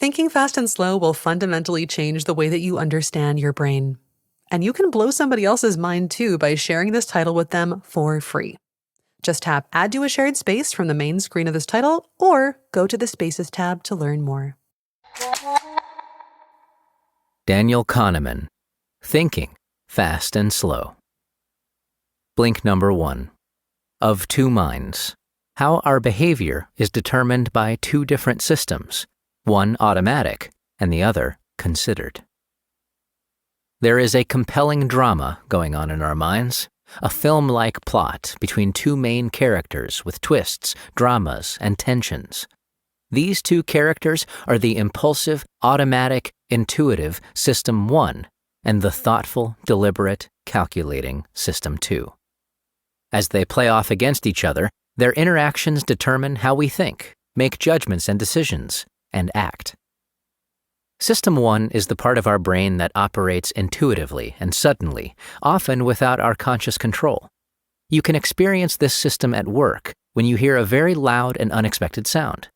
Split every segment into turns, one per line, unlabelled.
Thinking fast and slow will fundamentally change the way that you understand your brain. And you can blow somebody else's mind too by sharing this title with them for free. Just tap Add to a Shared Space from the main screen of this title, or go to the Spaces tab to learn more.
Daniel Kahneman, Thinking Fast and Slow. Blink number 1. Of two minds. How our behavior is determined by two different systems, one automatic and the other considered. There is a compelling drama going on in our minds, a film-like plot between two main characters with twists, dramas, and tensions. These two characters are the impulsive, automatic, intuitive System 1 and the thoughtful, deliberate, calculating System 2. As they play off against each other, their interactions determine how we think, make judgments and decisions, and act. System 1 is the part of our brain that operates intuitively and suddenly, often without our conscious control. You can experience this system at work when you hear a very loud and unexpected sound.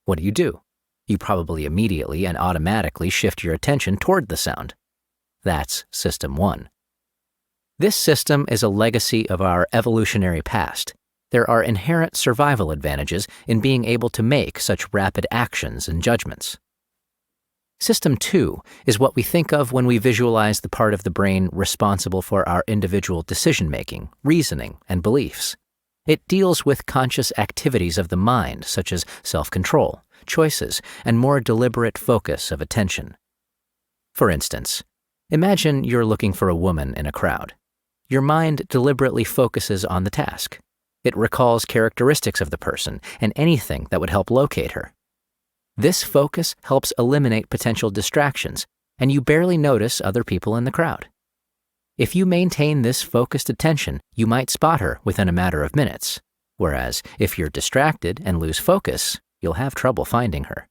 What do? You probably immediately and automatically shift your attention toward the sound. That's System 1. This system is a legacy of our evolutionary past. There are inherent survival advantages in being able to make such rapid actions and judgments. System 2 is what we think of when we visualize the part of the brain responsible for our individual decision-making, reasoning, and beliefs. It deals with conscious activities of the mind, such as self-control, choices, and more deliberate focus of attention. For instance, imagine you're looking for a woman in a crowd. Your mind deliberately focuses on the task. It recalls characteristics of the person and anything that would help locate her. This focus helps eliminate potential distractions, and you barely notice other people in the crowd. If you maintain this focused attention, you might spot her within a matter of minutes, whereas if you're distracted and lose focus, you'll have trouble finding her.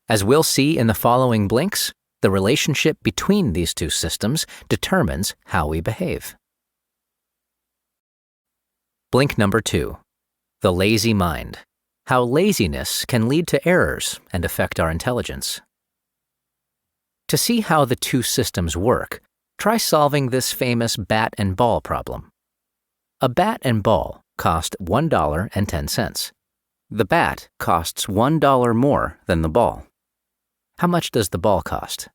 As we'll see in the following blinks, the relationship between these two systems determines how we behave. Blink number 2. The lazy mind. How laziness can lead to errors and affect our intelligence. To see how the two systems work, try solving this famous bat and ball problem. A bat and ball cost $1.10. The bat costs $1 more than the ball. How much does the ball cost?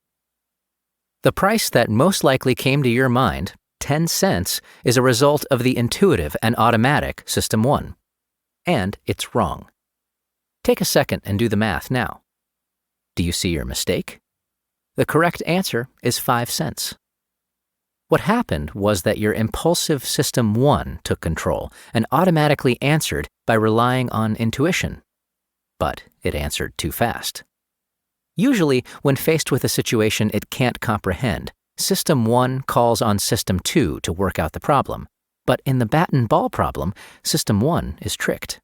The price that most likely came to your mind, 10 cents, is a result of the intuitive and automatic System 1. And it's wrong. Take a second and do the math now. Do you see your mistake? The correct answer is 5 cents. What happened was that your impulsive System 1 took control and automatically answered by relying on intuition. But it answered too fast. Usually, when faced with a situation it can't comprehend, System 1 calls on System 2 to work out the problem. But in the bat and ball problem, System 1 is tricked.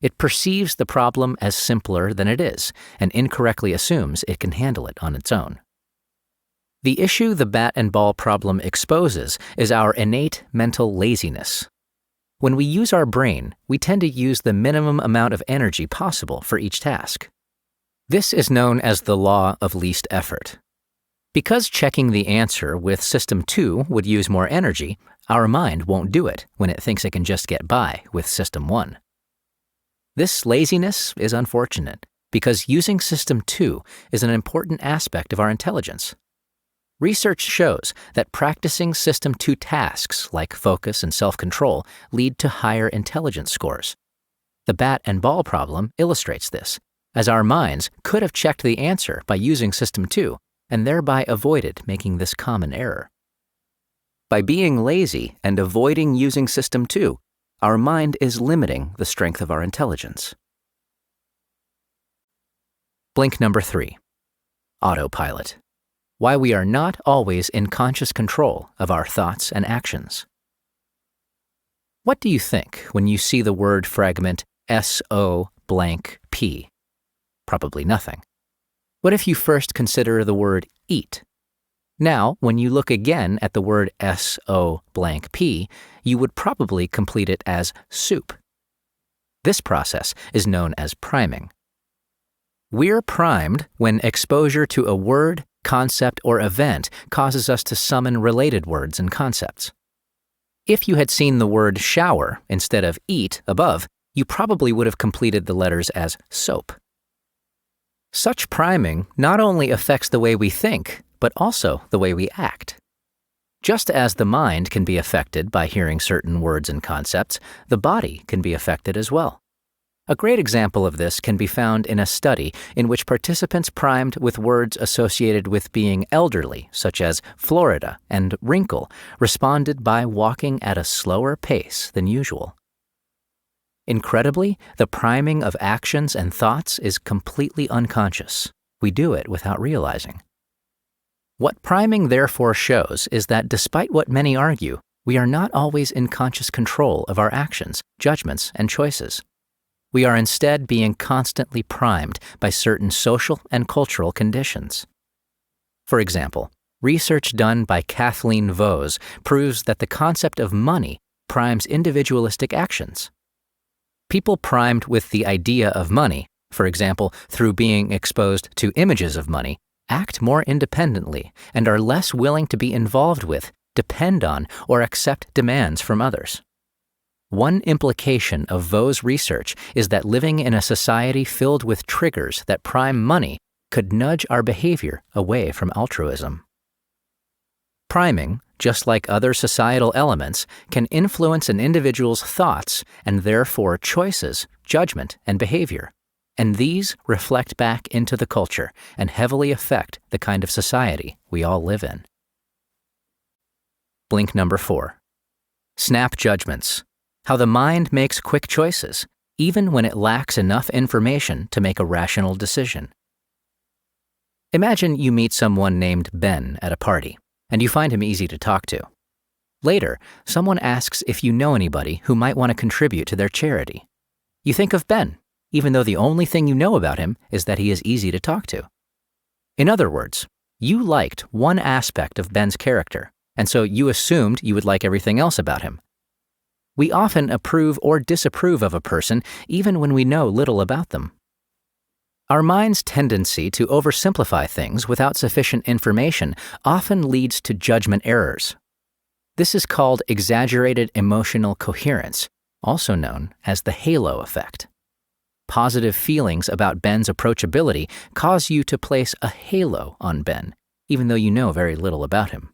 It perceives the problem as simpler than it is and incorrectly assumes it can handle it on its own. The issue the bat and ball problem exposes is our innate mental laziness. When we use our brain, we tend to use the minimum amount of energy possible for each task. This is known as the law of least effort. Because checking the answer with System 2 would use more energy, our mind won't do it when it thinks it can just get by with System 1. This laziness is unfortunate because using System 2 is an important aspect of our intelligence. Research shows that practicing System 2 tasks like focus and self-control lead to higher intelligence scores. The bat and ball problem illustrates this, as our minds could have checked the answer by using System 2 and thereby avoided making this common error. By being lazy and avoiding using System 2, our mind is limiting the strength of our intelligence. Blink number 3. Autopilot. Why we are not always in conscious control of our thoughts and actions. What do you think when you see the word fragment SO blank P? Probably nothing. What if you first consider the word eat? Now, when you look again at the word SO blank P, you would probably complete it as soup. This process is known as priming. We're primed when exposure to a word, concept, or event causes us to summon related words and concepts. If you had seen the word shower instead of eat above, you probably would have completed the letters as soap. Such priming not only affects the way we think, but also the way we act. Just as the mind can be affected by hearing certain words and concepts, the body can be affected as well. A great example of this can be found in a study in which participants primed with words associated with being elderly, such as Florida and wrinkle, responded by walking at a slower pace than usual. Incredibly, the priming of actions and thoughts is completely unconscious. We do it without realizing. What priming therefore shows is that despite what many argue, we are not always in conscious control of our actions, judgments, and choices. We are instead being constantly primed by certain social and cultural conditions. For example, research done by Kathleen Vohs proves that the concept of money primes individualistic actions. People primed with the idea of money, for example, through being exposed to images of money, act more independently and are less willing to be involved with, depend on, or accept demands from others. One implication of Vohs' research is that living in a society filled with triggers that prime money could nudge our behavior away from altruism. Priming, just like other societal elements, can influence an individual's thoughts and therefore choices, judgment, and behavior, and these reflect back into the culture and heavily affect the kind of society we all live in. Blink number 4. Snap judgments. How the mind makes quick choices, even when it lacks enough information to make a rational decision. Imagine you meet someone named Ben at a party, and you find him easy to talk to. Later, someone asks if you know anybody who might want to contribute to their charity. You think of Ben, even though the only thing you know about him is that he is easy to talk to. In other words, you liked one aspect of Ben's character, and so you assumed you would like everything else about him. We often approve or disapprove of a person even when we know little about them. Our mind's tendency to oversimplify things without sufficient information often leads to judgment errors. This is called exaggerated emotional coherence, also known as the halo effect. Positive feelings about Ben's approachability cause you to place a halo on Ben, even though you know very little about him.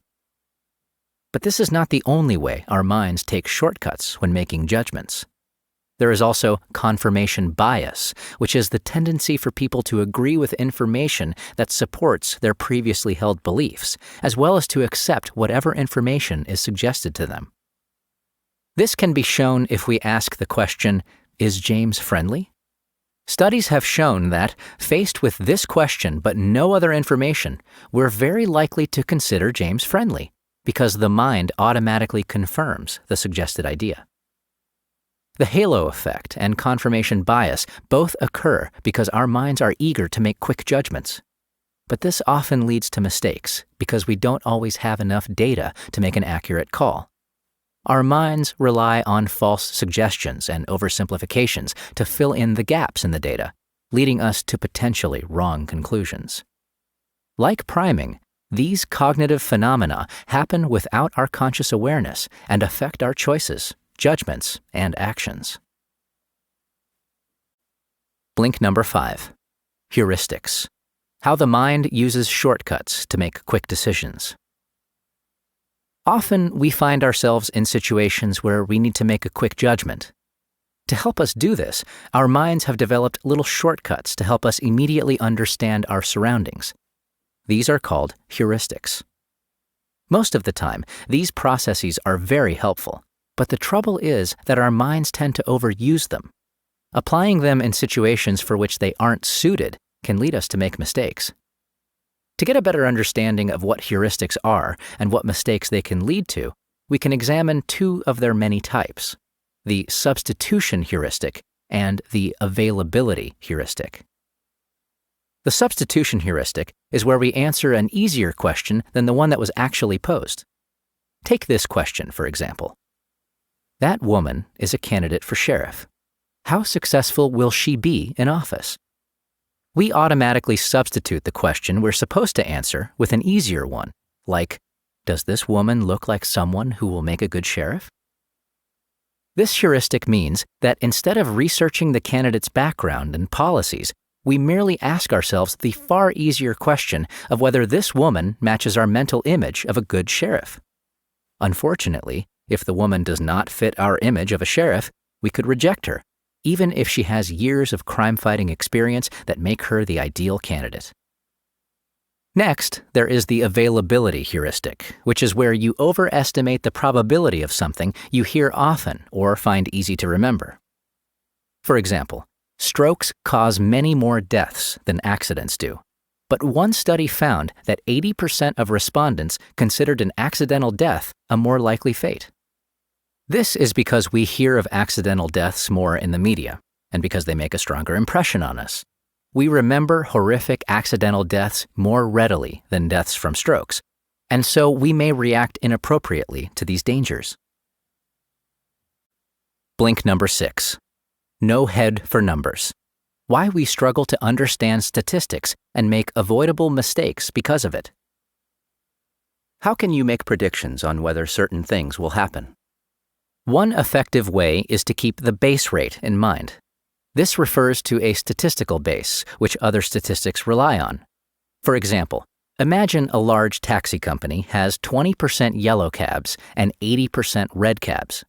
But this is not the only way our minds take shortcuts when making judgments. There is also confirmation bias, which is the tendency for people to agree with information that supports their previously held beliefs, as well as to accept whatever information is suggested to them. This can be shown if we ask the question, "Is James friendly?" Studies have shown that, faced with this question but no other information, we're very likely to consider James friendly, because the mind automatically confirms the suggested idea. The halo effect and confirmation bias both occur because our minds are eager to make quick judgments. But this often leads to mistakes because we don't always have enough data to make an accurate call. Our minds rely on false suggestions and oversimplifications to fill in the gaps in the data, leading us to potentially wrong conclusions. Like priming, these cognitive phenomena happen without our conscious awareness and affect our choices, judgments, and actions. Blink number 5. Heuristics. How the mind uses shortcuts to make quick decisions. Often we find ourselves in situations where we need to make a quick judgment. To help us do this, our minds have developed little shortcuts to help us immediately understand our surroundings. These are called heuristics. Most of the time, these processes are very helpful, but the trouble is that our minds tend to overuse them. Applying them in situations for which they aren't suited can lead us to make mistakes. To get a better understanding of what heuristics are and what mistakes they can lead to, we can examine two of their many types, the substitution heuristic and the availability heuristic. The substitution heuristic is where we answer an easier question than the one that was actually posed. Take this question, for example. That woman is a candidate for sheriff. How successful will she be in office? we automatically substitute the question we're supposed to answer with an easier one, like, does this woman look like someone who will make a good sheriff? This heuristic means that instead of researching the candidate's background and policies, we merely ask ourselves the far easier question of whether this woman matches our mental image of a good sheriff. Unfortunately, if the woman does not fit our image of a sheriff, we could reject her, even if she has years of crime-fighting experience that make her the ideal candidate. Next, there is the availability heuristic, which is where you overestimate the probability of something you hear often or find easy to remember. For example, strokes cause many more deaths than accidents do, but one study found that 80% of respondents considered an accidental death a more likely fate. This is because we hear of accidental deaths more in the media, and because they make a stronger impression on us. We remember horrific accidental deaths more readily than deaths from strokes, and so we may react inappropriately to these dangers. Blink number 6. No head for numbers. Why we struggle to understand statistics and make avoidable mistakes because of it. How can you make predictions on whether certain things will happen? One effective way is to keep the base rate in mind. This refers to a statistical base, which other statistics rely on. For example, imagine a large taxi company has 20% yellow cabs and 80% red cabs.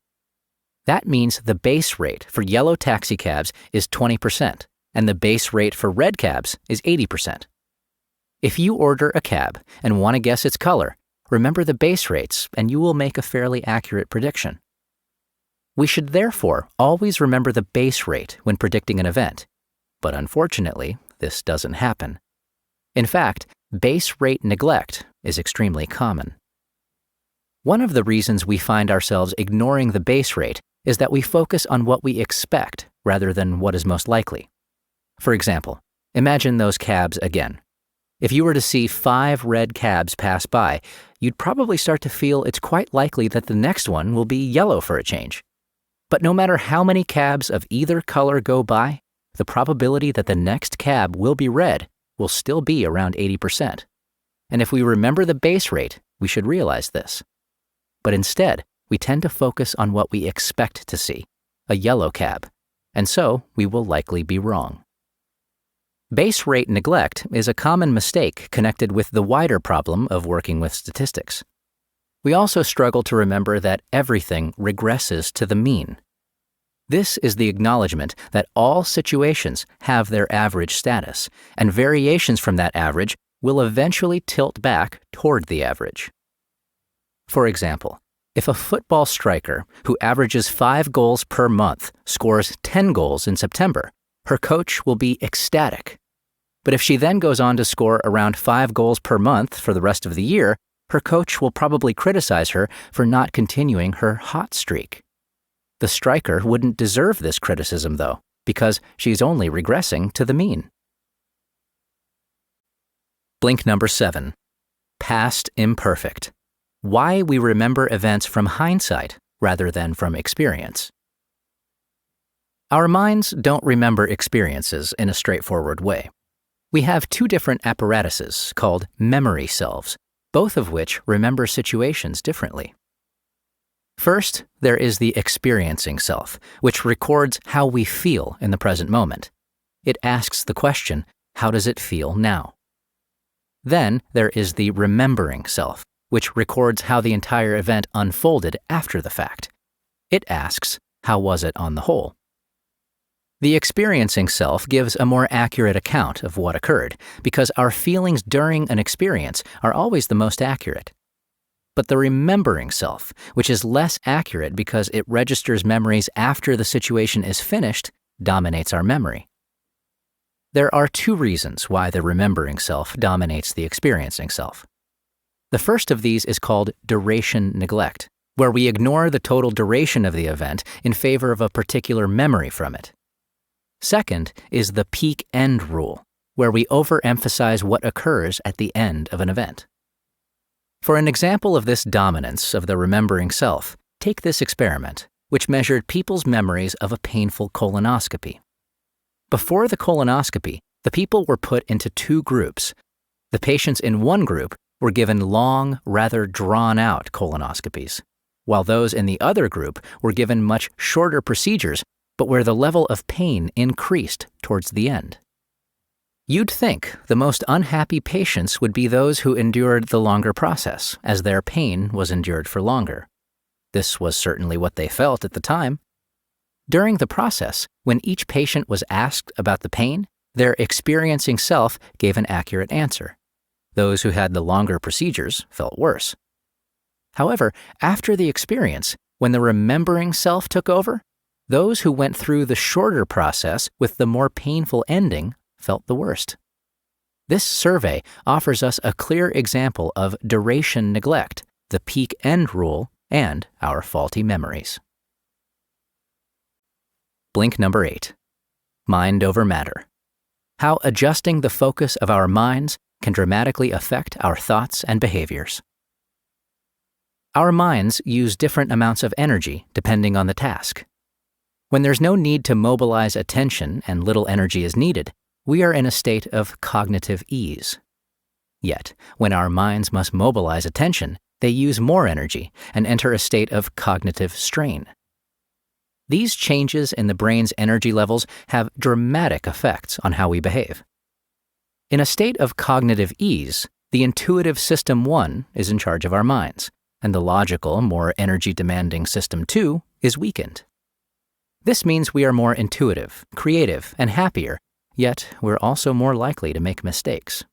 That means the base rate for yellow taxi cabs is 20%, and the base rate for red cabs is 80%. If you order a cab and want to guess its color, remember the base rates and you will make a fairly accurate prediction. We should therefore always remember the base rate when predicting an event, but unfortunately, this doesn't happen. In fact, base rate neglect is extremely common. One of the reasons we find ourselves ignoring the base rate is that we focus on what we expect rather than what is most likely. For example, imagine those cabs again. If you were to see 5 red cabs pass by, you'd probably start to feel it's quite likely that the next one will be yellow for a change. But no matter how many cabs of either color go by, the probability that the next cab will be red will still be around 80%. And if we remember the base rate, we should realize this. But instead, we tend to focus on what we expect to see, a yellow cab, and so we will likely be wrong. Base rate neglect is a common mistake connected with the wider problem of working with statistics. We also struggle to remember that everything regresses to the mean. This is the acknowledgement that all situations have their average status, and variations from that average will eventually tilt back toward the average. For example, if a football striker who averages 5 goals per month scores 10 goals in September, her coach will be ecstatic. But if she then goes on to score around 5 goals per month for the rest of the year, her coach will probably criticize her for not continuing her hot streak. The striker wouldn't deserve this criticism, though, because she's only regressing to the mean. Blink number 7. Past imperfect. Why we remember events from hindsight rather than from experience. Our minds don't remember experiences in a straightforward way. We have 2 different apparatuses called memory selves, both of which remember situations differently. First, there is the experiencing self, which records how we feel in the present moment. It asks the question, how does it feel now? Then there is the remembering self, which records how the entire event unfolded after the fact. It asks, how was it on the whole? The experiencing self gives a more accurate account of what occurred, because our feelings during an experience are always the most accurate. But the remembering self, which is less accurate because it registers memories after the situation is finished, dominates our memory. There are 2 reasons why the remembering self dominates the experiencing self. The first of these is called duration neglect, where we ignore the total duration of the event in favor of a particular memory from it. Second is the peak end rule, where we overemphasize what occurs at the end of an event. For an example of this dominance of the remembering self, take this experiment, which measured people's memories of a painful colonoscopy. Before the colonoscopy, the the people were put into two groups. The patients in one group were given long, rather drawn-out colonoscopies, while those in the other group were given much shorter procedures, but where the level of pain increased towards the end. You'd think the most unhappy patients would be those who endured the longer process, as their pain was endured for longer. This was certainly what they felt at the time. During the process, when each patient was asked about the pain, their experiencing self gave an accurate answer. Those who had the longer procedures felt worse. However, after the experience, when the remembering self took over, those who went through the shorter process with the more painful ending felt the worst. This survey offers us a clear example of duration neglect, the peak-end rule, and our faulty memories. Blink number 8. Mind over matter. How adjusting the focus of our minds can dramatically affect our thoughts and behaviors. Our minds use different amounts of energy depending on the task. When there's no need to mobilize attention and little energy is needed, we are in a state of cognitive ease. Yet, when our minds must mobilize attention, they use more energy and enter a state of cognitive strain. These changes in the brain's energy levels have dramatic effects on how we behave. In a state of cognitive ease, the intuitive System 1 is in charge of our minds, and the logical, more energy-demanding System 2 is weakened. This means we are more intuitive, creative, and happier, yet we're also more likely to make mistakes.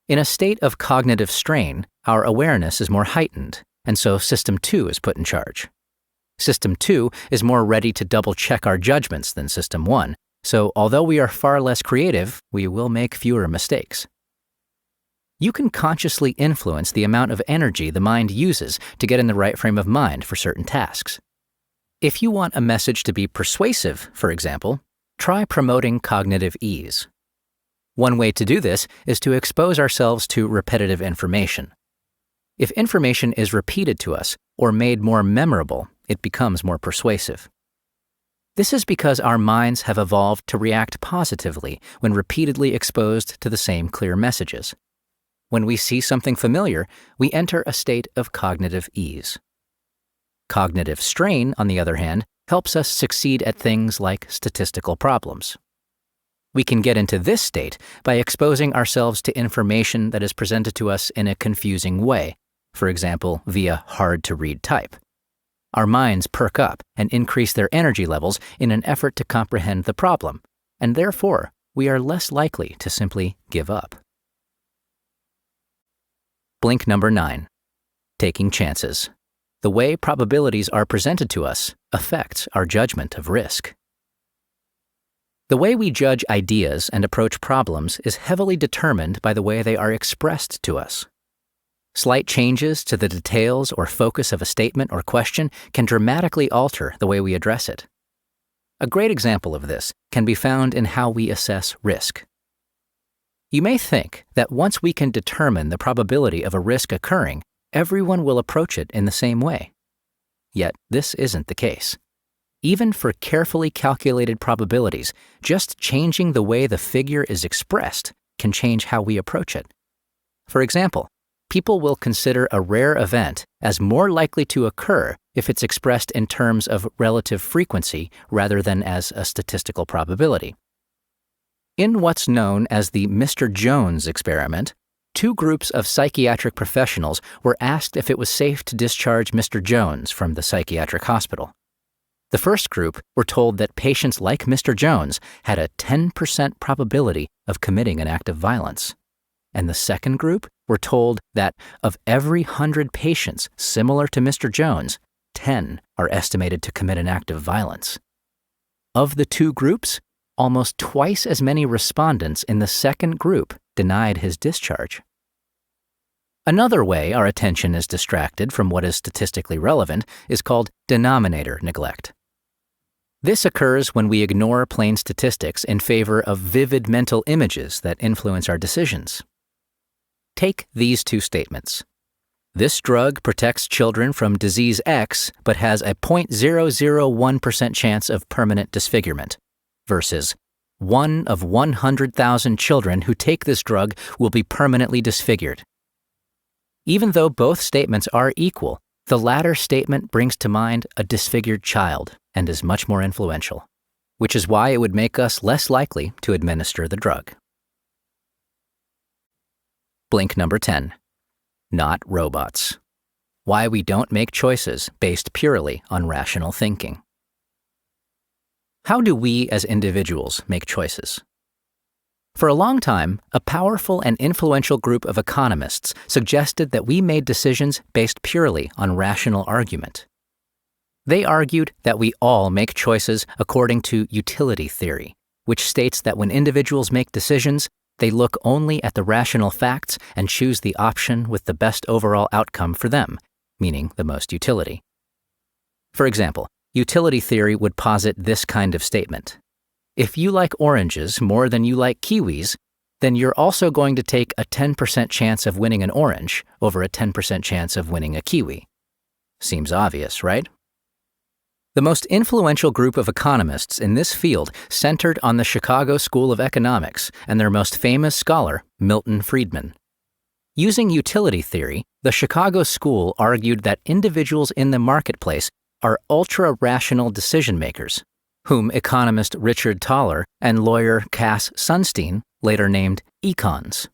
In a state of cognitive strain, our awareness is more heightened, and so System 2 is put in charge. System 2 is more ready to double-check our judgments than System 1, so although we are far less creative, we will make fewer mistakes. You can consciously influence the amount of energy the mind uses to get in the right frame of mind for certain tasks. If you want a message to be persuasive, for example, try promoting cognitive ease. One way to do this is to expose ourselves to repetitive information. If information is repeated to us or made more memorable, it becomes more persuasive. This is because our minds have evolved to react positively when repeatedly exposed to the same clear messages. When we see something familiar, we enter a state of cognitive ease. Cognitive strain, on the other hand, helps us succeed at things like statistical problems. We can get into this state by exposing ourselves to information that is presented to us in a confusing way, for example, via hard-to-read type. Our minds perk up and increase their energy levels in an effort to comprehend the problem, and therefore, we are less likely to simply give up. Blink number 9. Taking chances. The way probabilities are presented to us affects our judgment of risk. The way we judge ideas and approach problems is heavily determined by the way they are expressed to us. Slight changes to the details or focus of a statement or question can dramatically alter the way we address it. A great example of this can be found in how we assess risk. You may think that once we can determine the probability of a risk occurring, everyone will approach it in the same way. Yet this isn't the case. Even for carefully calculated probabilities, just changing the way the figure is expressed can change how we approach it. For example, people will consider a rare event as more likely to occur if it's expressed in terms of relative frequency rather than as a statistical probability. In what's known as the Mr. Jones experiment, 2 groups of psychiatric professionals were asked if it was safe to discharge Mr. Jones from the psychiatric hospital. The first group were told that patients like Mr. Jones had a 10% probability of committing an act of violence. And the second group were told that of every 100 patients similar to Mr. Jones, 10 are estimated to commit an act of violence. Of the 2 groups, almost twice as many respondents in the second group denied his discharge. Another way our attention is distracted from what is statistically relevant is called denominator neglect. This occurs when we ignore plain statistics in favor of vivid mental images that influence our decisions. Take these 2 statements. This drug protects children from disease X but has a 0.001% chance of permanent disfigurement, versus 1 of 100,000 children who take this drug will be permanently disfigured. Even though both statements are equal, the latter statement brings to mind a disfigured child and is much more influential, which is why it would make us less likely to administer the drug. Blink number 10. Not robots. Why we don't make choices based purely on rational thinking. How do we as individuals make choices? For a long time, a powerful and influential group of economists suggested that we made decisions based purely on rational argument. They argued that we all make choices according to utility theory, which states that when individuals make decisions, they look only at the rational facts and choose the option with the best overall outcome for them, meaning the most utility. For example, utility theory would posit this kind of statement. If you like oranges more than you like kiwis, then you're also going to take a 10% chance of winning an orange over a 10% chance of winning a kiwi. Seems obvious, right? The most influential group of economists in this field centered on the Chicago School of Economics and their most famous scholar, Milton Friedman. Using utility theory, the Chicago School argued that individuals in the marketplace are ultra-rational decision-makers, whom economist Richard Thaler and lawyer Cass Sunstein later named econs.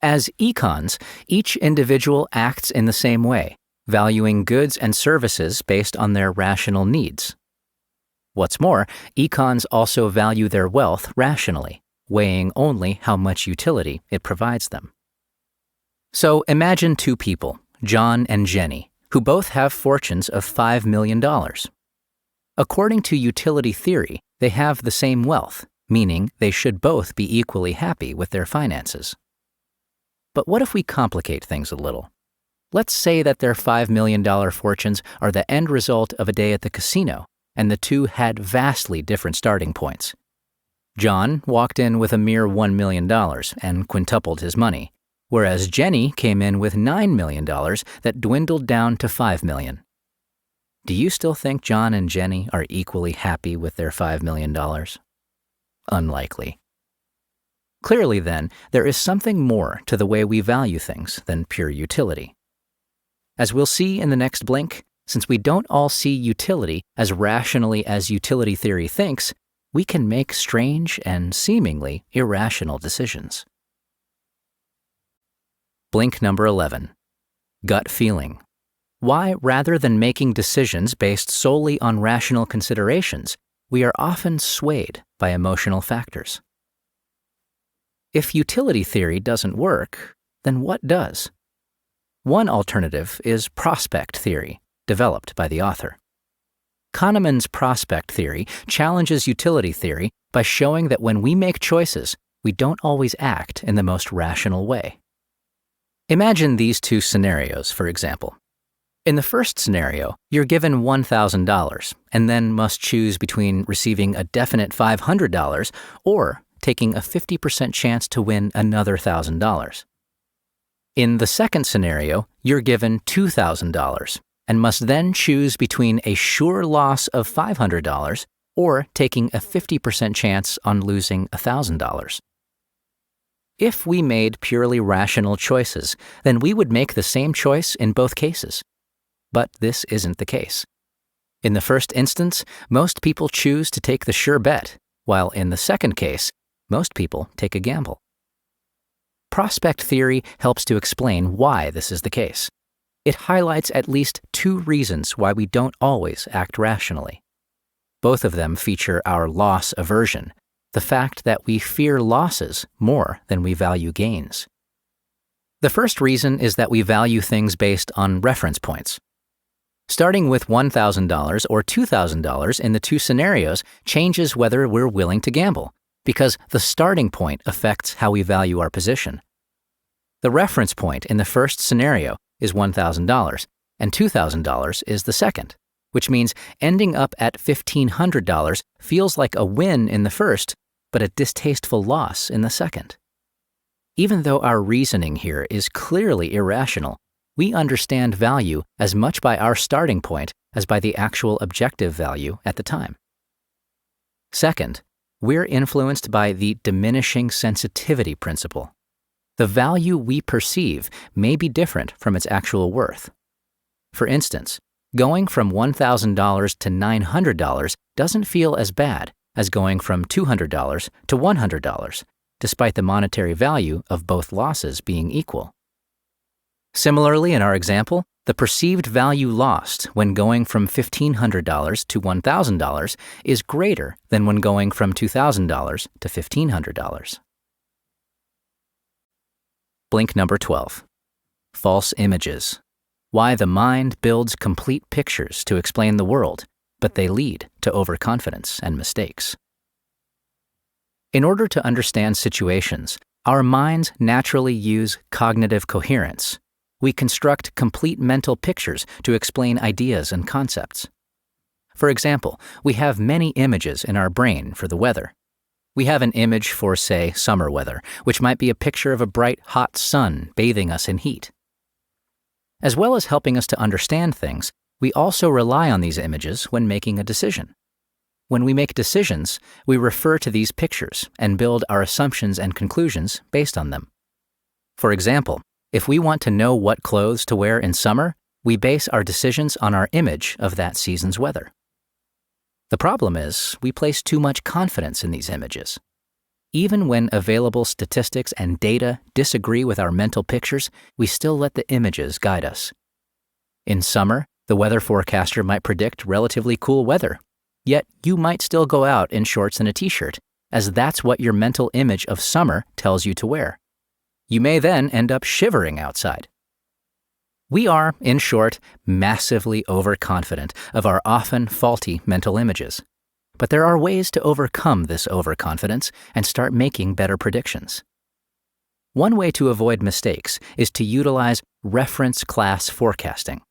As econs, each individual acts in the same way, valuing goods and services based on their rational needs. What's more, econs also value their wealth rationally, weighing only how much utility it provides them. So imagine two people, John and Jenny, who both have fortunes of $5 million. According to utility theory, they have the same wealth, meaning they should both be equally happy with their finances. But what if we complicate things a little? Let's say that their $5 million fortunes are the end result of a day at the casino, and the two had vastly different starting points. John walked in with a mere $1 million and quintupled his money, whereas Jenny came in with $9 million that dwindled down to $5 million. Do you still think John and Jenny are equally happy with their $5 million? Unlikely. Clearly, then, there is something more to the way we value things than pure utility. As we'll see in the next blink, since we don't all see utility as rationally as utility theory thinks, we can make strange and seemingly irrational decisions. Blink number 11. Gut feeling. Why, rather than making decisions based solely on rational considerations, we are often swayed by emotional factors. If utility theory doesn't work, then what does? One alternative is prospect theory, developed by the author. Kahneman's prospect theory challenges utility theory by showing that when we make choices, we don't always act in the most rational way. Imagine these two scenarios, for example. In the first scenario, you're given $1,000 and then must choose between receiving a definite $500 or taking a 50% chance to win another $1,000. In the second scenario, you're given $2,000 and must then choose between a sure loss of $500 or taking a 50% chance on losing $1,000. If we made purely rational choices, then we would make the same choice in both cases. But this isn't the case. In the first instance, most people choose to take the sure bet, while in the second case, most people take a gamble. Prospect theory helps to explain why this is the case. It highlights at least two reasons why we don't always act rationally. Both of them feature our loss aversion, the fact that we fear losses more than we value gains. The first reason is that we value things based on reference points. Starting with $1,000 or $2,000 in the two scenarios changes whether we're willing to gamble, because the starting point affects how we value our position. The reference point in the first scenario is $1,000, and $2,000 is the second, which means ending up at $1,500 feels like a win in the first, but a distasteful loss in the second. Even though our reasoning here is clearly irrational, we understand value as much by our starting point as by the actual objective value at the time. Second, we're influenced by the diminishing sensitivity principle. The value we perceive may be different from its actual worth. For instance, going from $1,000 to $900 doesn't feel as bad as going from $200 to $100, despite the monetary value of both losses being equal. Similarly, in our example, the perceived value lost when going from $1,500 to $1,000 is greater than when going from $2,000 to $1,500. Blink number 12. False images. Why the mind builds complete pictures to explain the world, but they lead to overconfidence and mistakes. In order to understand situations, our minds naturally use cognitive coherence. We construct complete mental pictures to explain ideas and concepts. For example, we have many images in our brain for the weather. We have an image for, say, summer weather, which might be a picture of a bright, hot sun bathing us in heat. As well as helping us to understand things, we also rely on these images when making a decision. When we make decisions, we refer to these pictures and build our assumptions and conclusions based on them. For example, if we want to know what clothes to wear in summer, we base our decisions on our image of that season's weather. The problem is, we place too much confidence in these images. Even when available statistics and data disagree with our mental pictures, we still let the images guide us. In summer, the weather forecaster might predict relatively cool weather, yet you might still go out in shorts and a t-shirt, as that's what your mental image of summer tells you to wear. You may then end up shivering outside. We are, in short, massively overconfident of our often faulty mental images. But there are ways to overcome this overconfidence and start making better predictions. One way to avoid mistakes is to utilize reference class forecasting.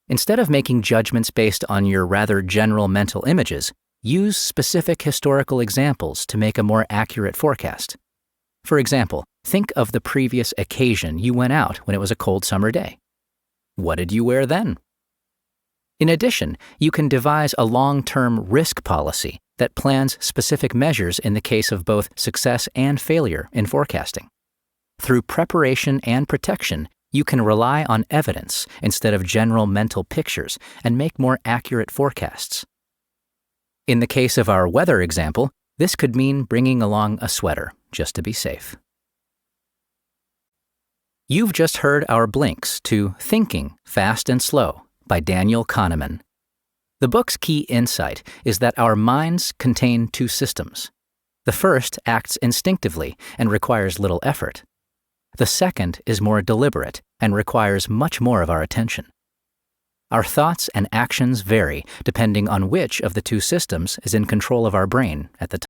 Instead of making judgments based on your rather general mental images, use specific historical examples to make a more accurate forecast. For example, think of the previous occasion you went out when it was a cold summer day. What did you wear then? In addition, you can devise a long-term risk policy that plans specific measures in the case of both success and failure in forecasting. Through preparation and protection, you can rely on evidence instead of general mental pictures and make more accurate forecasts. In the case of our weather example, this could mean bringing along a sweater, just to be safe. You've just heard our blinks to Thinking, Fast and Slow by Daniel Kahneman. The book's key insight is that our minds contain two systems. The first acts instinctively and requires little effort. The second is more deliberate and requires much more of our attention. Our thoughts and actions vary depending on which of the two systems is in control of our brain at the time.